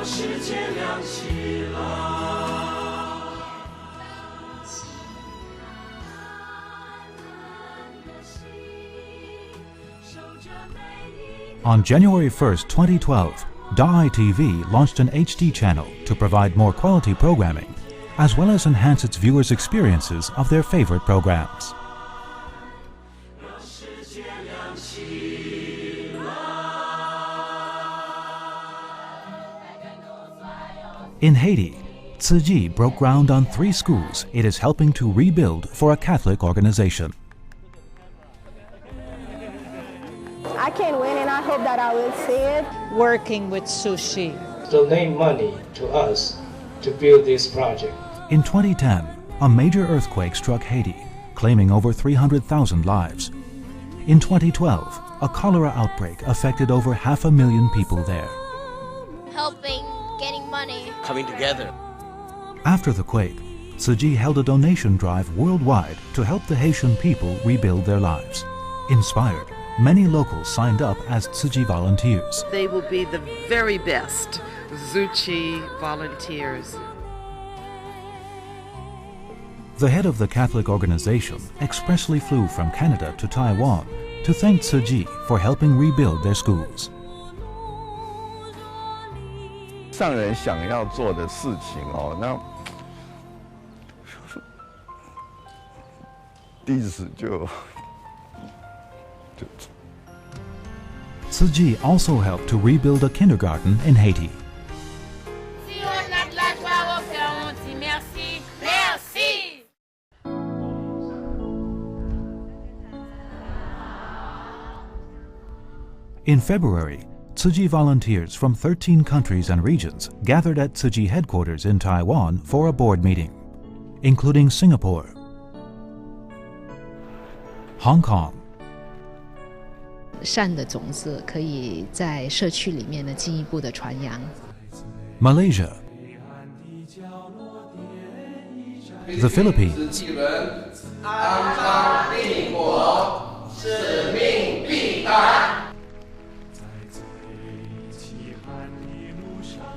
世界亮起来。On January 1st, 2012, Da'ai TV launched an HD channel to provide more quality programming, as well as enhance its viewers' experiences of their favorite programs. In Haiti, Tzu Chi broke ground on 3 schools it is helping to rebuild for a Catholic organization. I can't win, and I hope that I will see it. Working with Tzu Chi. Donate money to us to build this project. In 2010, a major earthquake struck Haiti, claiming over 300,000 lives. In 2012, a cholera outbreak affected over 500,000 people there. Helping, getting money. Coming together. After the quake, Tzu Chi held a donation drive worldwide to help the Haitian people rebuild their lives. Inspired, many locals signed up as Tzu Chi volunteers. They will be the very best Tzu Chi volunteers. The head of the Catholic organization expressly flew from Canada to Taiwan to thank Tzu Chi for helping rebuild their schools. 上人想要做的事情那弟子就 Tzu Chi also helped to rebuild a kindergarten in Haiti. In February, Tzu Chi volunteers from 13 countries and regions gathered at Tzu Chi headquarters in Taiwan for a board meeting, including Singapore, Hong Kong, 善的种子可以在社区里面呢进一步的传扬。 Malaysia, the Philippines,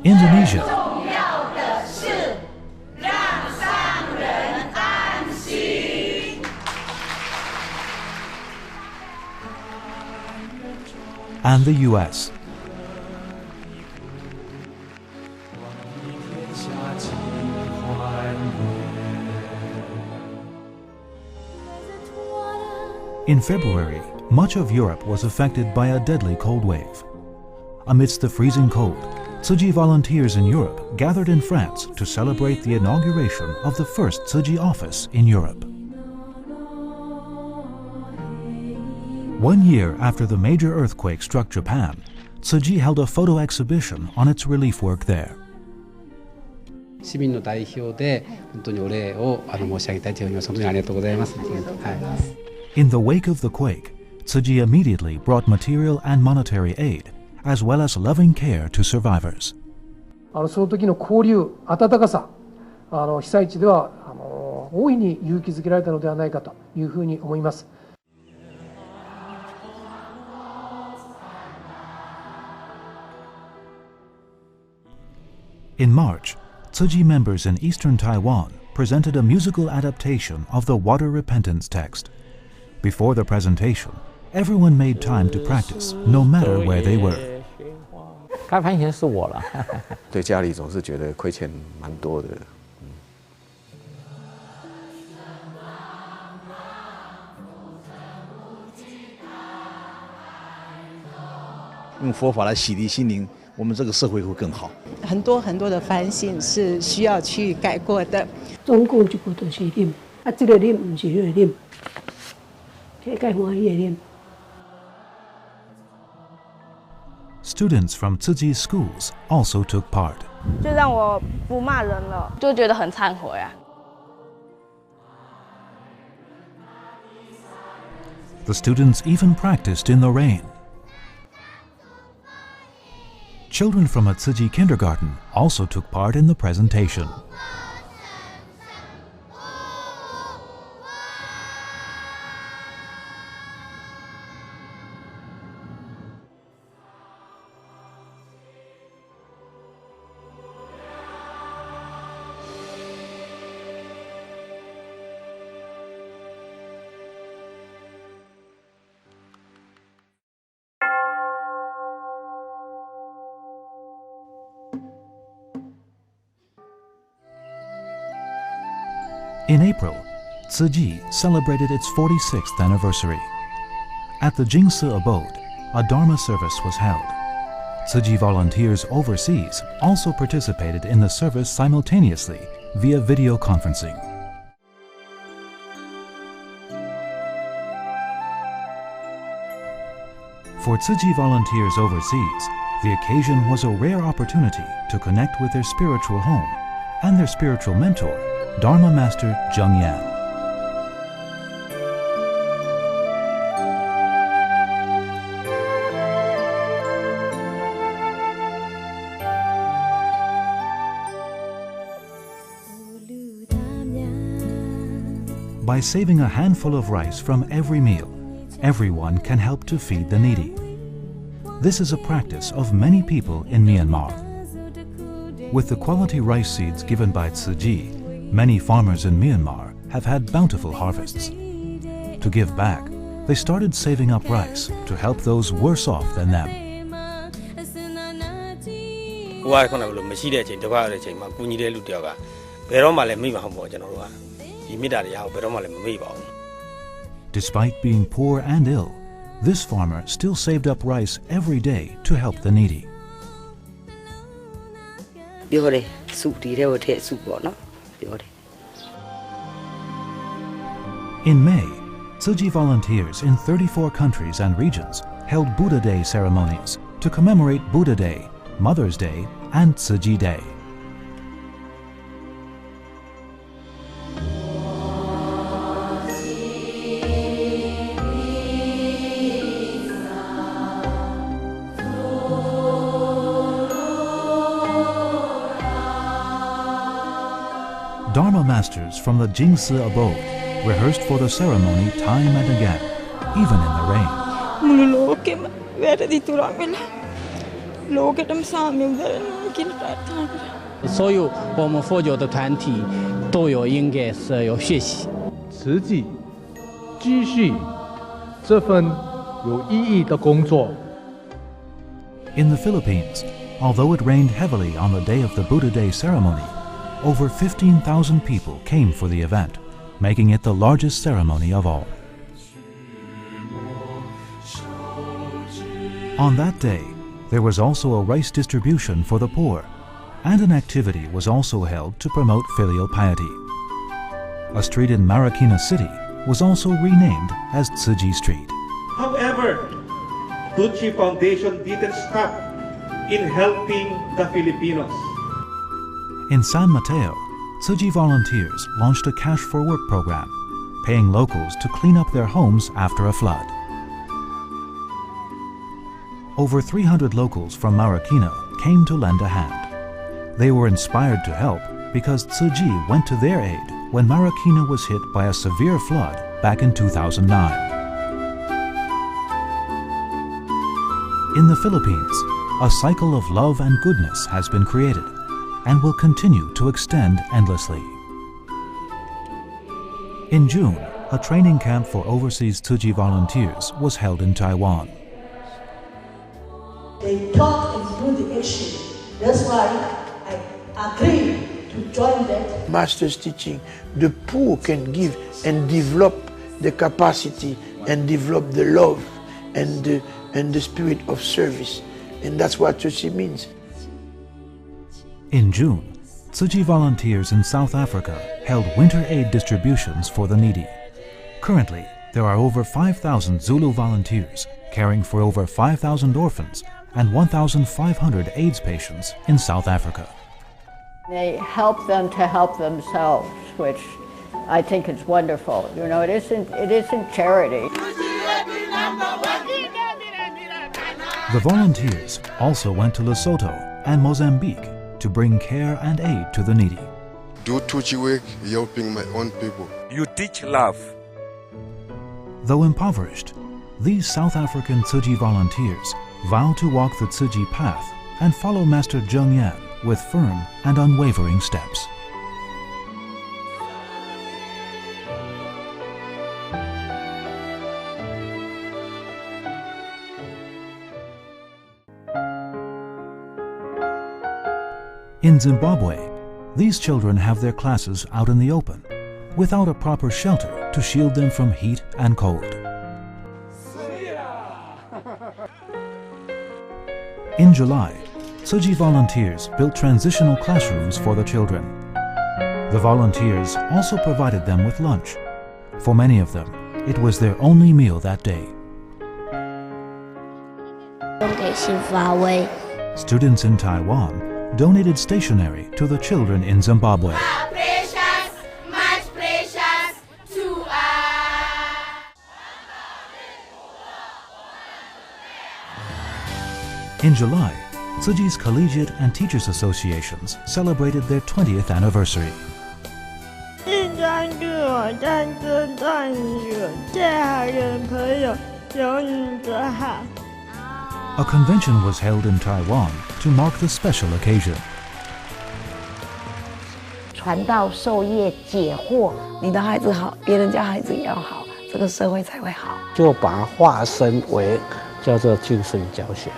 Indonesia, and the US. In February, much of Europe was affected by a deadly cold wave. Amidst the freezing cold, Tzu Chi volunteers in Europe gathered in France to celebrate the inauguration of the first Tzu Chi office in Europe. 1 year after the major earthquake struck Japan, Tzu Chi held a photo exhibition on its relief work there. 市民の代表で本当にお礼を申し上げたいというふうに本当にありがとうございます。In the wake of the quake, Tzu Chi immediately brought material and monetary aid, as well as loving care to survivors. その時の交流、温かさ、被災地では大いに勇気づけられたのではないかというふうに思います。In March, Tzu Chi members in eastern Taiwan presented a musical adaptation of the Water Repentance text. Before the presentation, everyone made time to practice, no matter where they were. 开盘前是我了。对家里总是觉得亏欠蛮多的。用佛法来洗涤心灵，我们这个社会会更好。很多很多的反省是需要去改过的。总共一个就是啉，这个啉不是那个啉，这个欢喜的啉。 Students from Tzu Chi's schools also took part. 就让我不骂人了，就觉得很忏悔啊。The students even practiced in the rain. Children from a Tzu Chi kindergarten also took part in the presentation. In April, Tzu Chi celebrated its 46th anniversary. At the Jingsi abode, a Dharma service was held. Tzu Chi volunteers overseas also participated in the service simultaneously via video conferencing. For Tzu Chi volunteers overseas, the occasion was a rare opportunity to connect with their spiritual home and their spiritual mentor, Dharma Master Zheng Yan. By saving a handful of rice from every meal, everyone can help to feed the needy. This is a practice of many people in Myanmar. With the quality rice seeds given by Tzu Chi, many farmers in Myanmar have had bountiful harvests. To give back, they started saving up rice to help those worse off than them. Despite being poor and ill, this farmer still saved up rice every day to help the needy. In May, Tzu Chi volunteers in 34 countries and regions held Buddha Day ceremonies to commemorate Buddha Day, Mother's Day, and Tzu Chi Day. Dharma masters from the Jingsi abode rehearsed for the ceremony time and again, even in the rain. In the Philippines, although it rained heavily on the day of the Buddha Day ceremony, over 15,000 people came for the event, making it the largest ceremony of all. On that day, there was also a rice distribution for the poor, and an activity was also held to promote filial piety. A street in Marikina City was also renamed as Tzu Chi Street. However, Tzu Chi Foundation didn't stop in helping the Filipinos. In San Mateo, Tzu Chi volunteers launched a Cash for Work program, paying locals to clean up their homes after a flood. Over 300 locals from Marikina came to lend a hand. They were inspired to help because Tzu Chi went to their aid when Marikina was hit by a severe flood back in 2009. In the Philippines, a cycle of love and goodness has been created and will continue to extend endlessly. In June, a training camp for overseas Tzu Chi volunteers was held in Taiwan. They talk and do the action. That's why I agree to join that. Master's teaching, the poor can give and develop the capacity and develop the love and the spirit of service. And that's what Tzu Chi means. In June, Tzu Chi volunteers in South Africa held winter aid distributions for the needy. Currently, there are over 5,000 Zulu volunteers caring for over 5,000 orphans and 1,500 AIDS patients in South Africa. They help them to help themselves, which I think is wonderful. You know, it isn't charity. The volunteers also went to Lesotho and Mozambique to bring care and aid to the needy. Do Tzu Chi work helping my own people. You teach love. Though impoverished, these South African Tzu Chi volunteers vow to walk the Tzu Chi path and follow Master Zheng Yan with firm and unwavering steps. In Zimbabwe, these children have their classes out in the open, without a proper shelter to shield them from heat and cold. In July, Tzu Chi volunteers built transitional classrooms for the children. The volunteers also provided them with lunch. For many of them, it was their only meal that day. Students in Taiwan donated stationery to the children in Zimbabwe. Much precious to us. In July, Tzu Chi's Collegiate and Teachers Associations celebrated their 20th anniversary. A convention was held in Taiwan to mark the special occasion. 传道授业解惑，你的孩子好，别人家孩子也要好，这个社会才会好。就把它化身为叫做精神教学。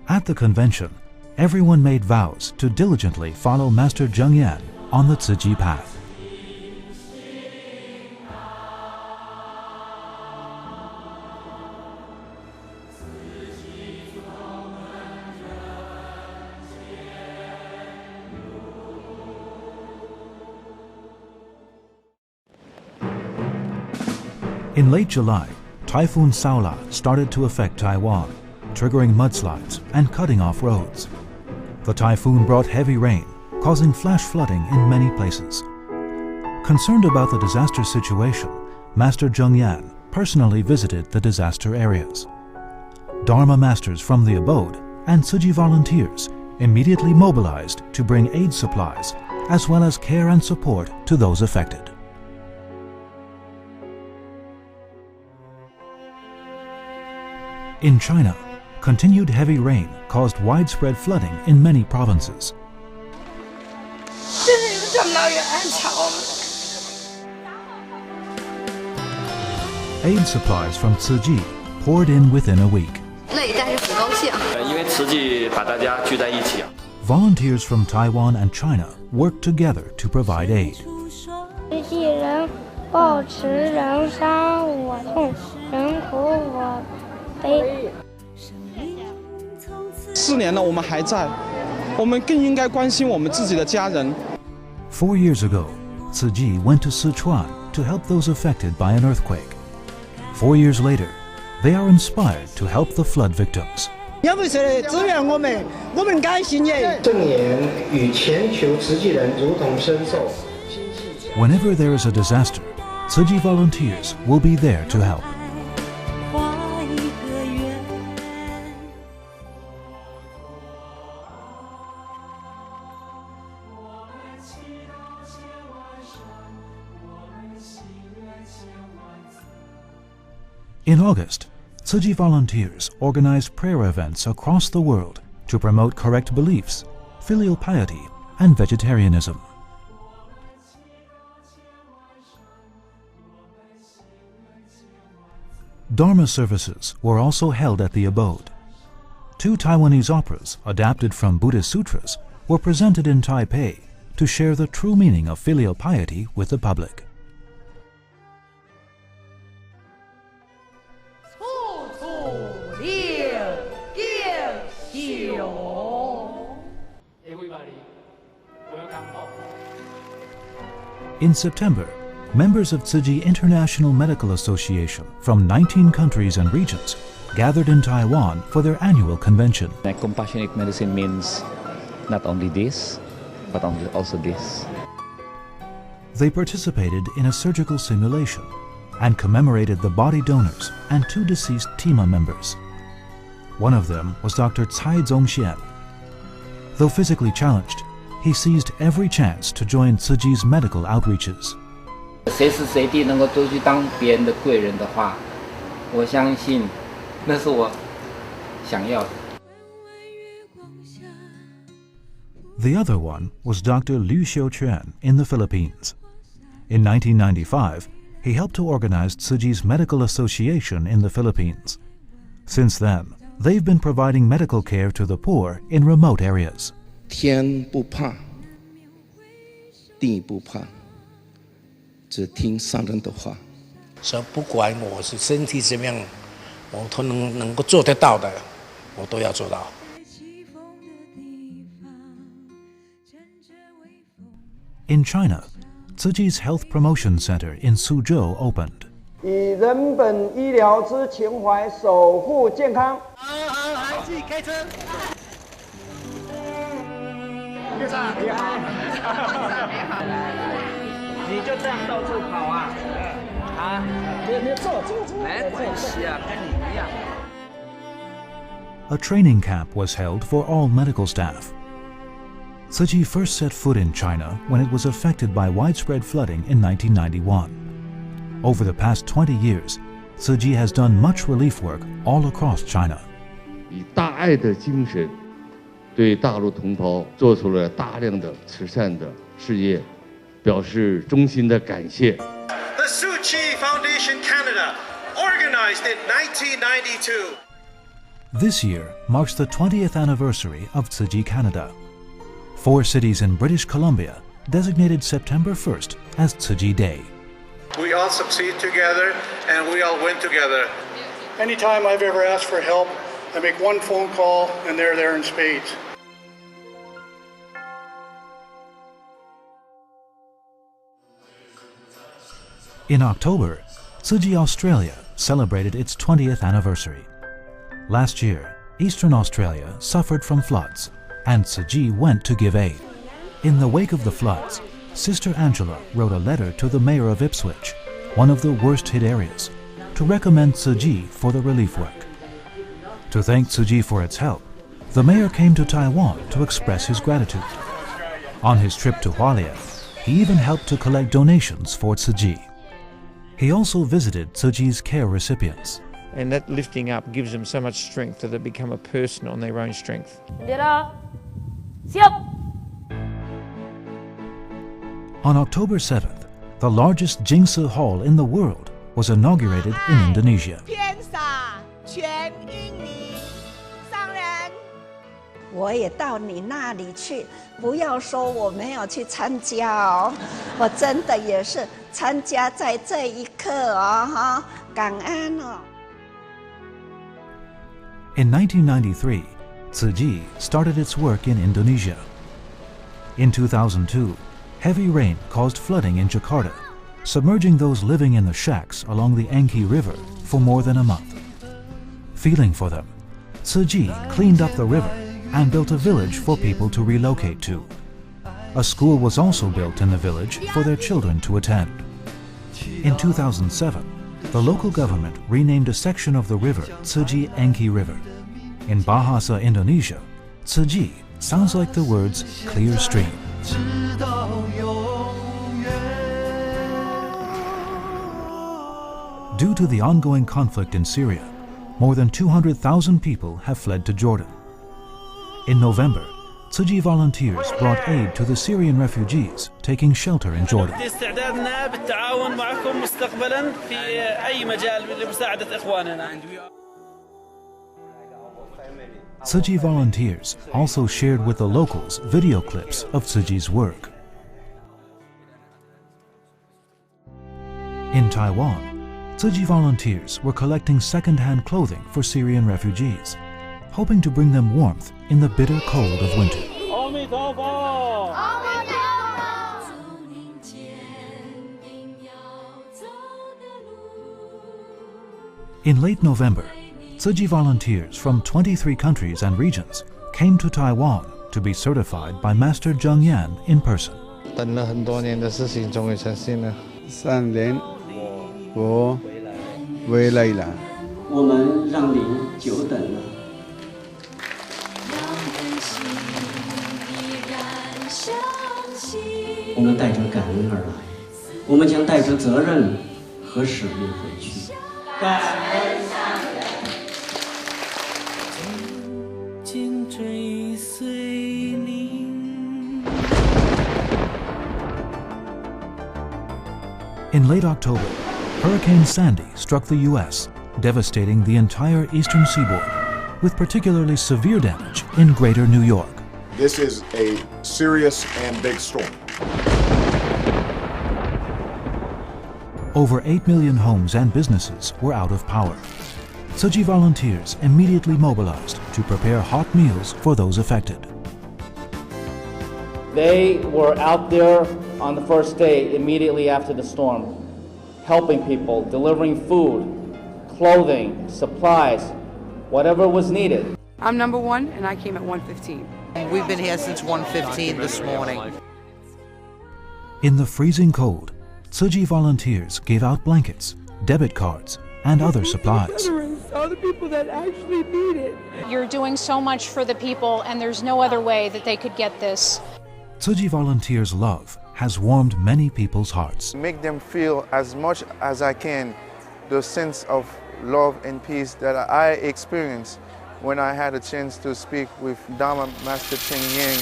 At the convention, everyone made vows to diligently follow Master Zheng Yan on the Tzu Chi path. In late July, Typhoon Saola started to affect Taiwan, triggering mudslides and cutting off roads. The typhoon brought heavy rain, causing flash flooding in many places. Concerned about the disaster situation, Master Zheng Yan personally visited the disaster areas. Dharma masters from the abode and Tzu Chi volunteers immediately mobilized to bring aid supplies as well as care and support to those affected. In China, continued heavy rain caused widespread flooding in many provinces. Aid supplies from Tzu Chi poured in within a week. Volunteers from Taiwan and China worked together to provide aid. 4年了，我们还在，我们更应该关心我们自己的家人。 4 years ago, Tzu Chi went to Sichuan to help those affected by an earthquake. 4 years later, they are inspired to help the flood victims. 因为谁支援我们，我们甘心耶。正言与全球慈济人如同身受。 Whenever there is a disaster, Tzu Chi volunteers will be there to help. In August, Tzu Chi volunteers organized prayer events across the world to promote correct beliefs, filial piety, and vegetarianism. Dharma services were also held at the abode. 2 Taiwanese operas adapted from Buddhist sutras were presented in Taipei to share the true meaning of filial piety with the public. In September, members of Tzu Chi International Medical Association from 19 countries and regions gathered in Taiwan for their annual convention. Compassionate medicine means not only this, but also this. They participated in a surgical simulation, and commemorated the body donors and 2 deceased TIMA members. One of them was Dr. Cai Zongxian. Though physically challenged, he seized every chance to join Tzu Chi's medical outreaches. 随时随地能够都去当别人的贵人的话，我相信那是我想要的。 The other one was Dr. Liu Xiuquan in the Philippines. In 1995, he helped to organize Tzu Chi's Medical Association in the Philippines. Since then, they've been providing medical care to the poor in remote areas. 天不怕，地不怕，只听上人的话。所以不管我是身体怎么样，我都能够做得到的，我都要做到。 In China, Tzu Chi's Health Promotion Center in Suzhou opened. 以人本医疗之情怀守护健康。好，自己开车。院长你好，你就这样到处跑啊？啊，别坐，来坐席啊，跟你一样。 A training camp was held for all medical staff. Tzu Chi first set foot in China when it was affected by widespread flooding in 1991. Over the past 20 years, Tzu Chi has done much relief work all across China. 以大爱的精神，对大陆同胞做出了大量的慈善的事业，表示衷心的感谢。 The Tzu Chi Foundation Canada, organized in 1992. This year marks the 20th anniversary of Tzu Chi Canada. 4 cities in British Columbia designated September 1st as Tzu Chi Day. We all succeed together and we all win together. Anytime I've ever asked for help, I make one phone call and they're there in spades. In October, Tzu Chi Australia celebrated its 20th anniversary. Last year, Eastern Australia suffered from floods, and Tzu Chi went to give aid. In the wake of the floods, Sister Angela wrote a letter to the mayor of Ipswich, one of the worst-hit areas, to recommend Tzu Chi for the relief work. To thank Tzu Chi for its help, the mayor came to Taiwan to express his gratitude. On his trip to Hualien, he even helped to collect donations for Tzu Chi. He also visited Tzu Chi's care recipients. And that lifting up gives them so much strength that they become a person on their own strength. On October 7th, the largest Jingsi Hall in the world was inaugurated in Indonesia. 我也到你那里去，不要说我没有去参加哦，我真的也是参加在这一刻哦，哈，感恩哦。In 1993, Tzu Chi started its work in Indonesia. In 2002, heavy rain caused flooding in Jakarta, submerging those living in the shacks along the Angki River for more than a month. Feeling for them, Tzu Chi cleaned up the river and built a village for people to relocate to. A school was also built in the village for their children to attend. In 2007, the local government renamed a section of the river Tzu Chi Angki River. In Bahasa Indonesia, Tzu Chi sounds like the words clear stream. Due to the ongoing conflict in Syria, more than 200,000 people have fled to Jordan. In November, Tzu Chi volunteers brought aid to the Syrian refugees taking shelter in Jordan. Tzu Chi volunteers also shared with the locals video clips of Tzu Chi's work. In Taiwan, Tzu Chi volunteers were collecting second-hand clothing for Syrian refugees, hoping to bring them warmth in the bitter cold of winter. In late November, Tzu Chi volunteers from 23 countries and regions came to Taiwan to be certified by Master Zheng Yan in person. 等了很多年的事情终于成型了。3年，我回来了。我们让您久等了。我们带着感恩而来，我们将带着责任和使命回去。感恩上人。紧追随您。 In late October, Hurricane Sandy struck the U.S., devastating the entire eastern seaboard, with particularly severe damage in greater New York. This is a serious and big storm. Over 8 million homes and businesses were out of power. Tzu Chi volunteers immediately mobilized to prepare hot meals for those affected. They were out there on the first day immediately after the storm, helping people, delivering food, clothing, supplies, whatever was needed. I'm number 1 and I came at 1:15. We've been here since 1:15 this morning. In the freezing cold, Tzu Chi volunteers gave out blankets, debit cards, and other supplies. Other people that actually need it. You're doing so much for the people and there's no other way that they could get this. Tzu Chi volunteers' love has warmed many people's hearts. Make them feel as much as I can the sense of love and peace that I experienced when I had a chance to speak with Dharma Master Cheng Yang.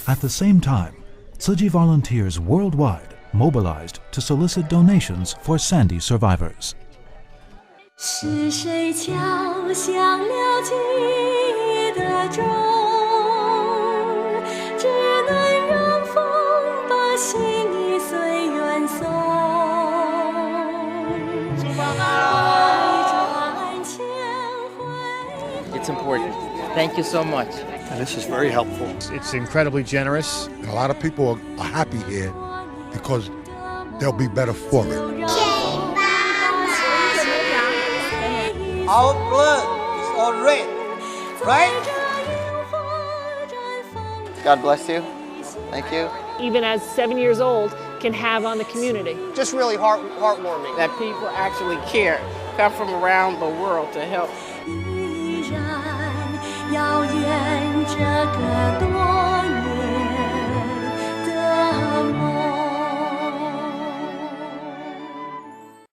At the same time, Tzu Chi volunteers worldwide mobilized to solicit donations for Sandy survivors. 是谁敲响了记忆的钟？只能让风把心意随远送。It's important. Thank you so much. And this is very helpful. It's incredibly generous. And a lot of people are happy here because they'll be better for it. Our blood is all red, right? God bless you. Thank you. Even as 7 years old, can have on the community. Just really heartwarming that people actually care, come from around the world to help. 依然遥远这个冬。